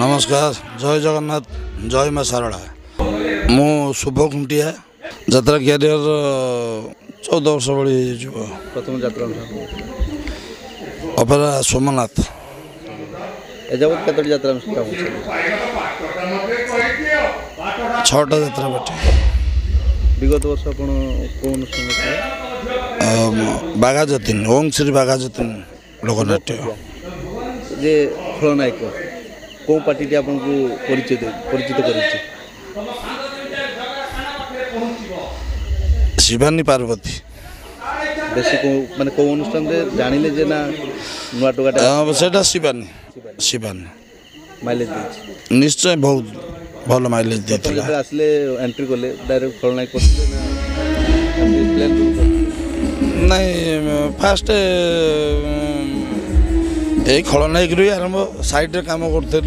नमस्कार जय जगन्नाथ जय माँ सारला मु शुभ खुंटिया यात्रा कैरियर 14 वर्ष बड़ी प्रथम यात्रा अपेरा सोमनाथ एजावत कतोटी यात्रा छटा यात्रा बैठे विगत वर्ष आपण कोन बाघा जतीन ओम श्री बाघा जतीन लोकनाट्य जे खलनायक को पार्टी आपन को परिचित करिछि शिवानी पार्वती बेसी को माने को अनुष्ठान रे जानिले जे ना नुआ टोगाटा सेटा शिवानी शिवानी माइलेज दे निश्चय बहुत भल माइलेज देथिला आसले एंट्री करले डायरेक्ट खलनायक करले ना प्लान नहीं फास्ट ए खलनायक रु आरंभ साइड रे काम करते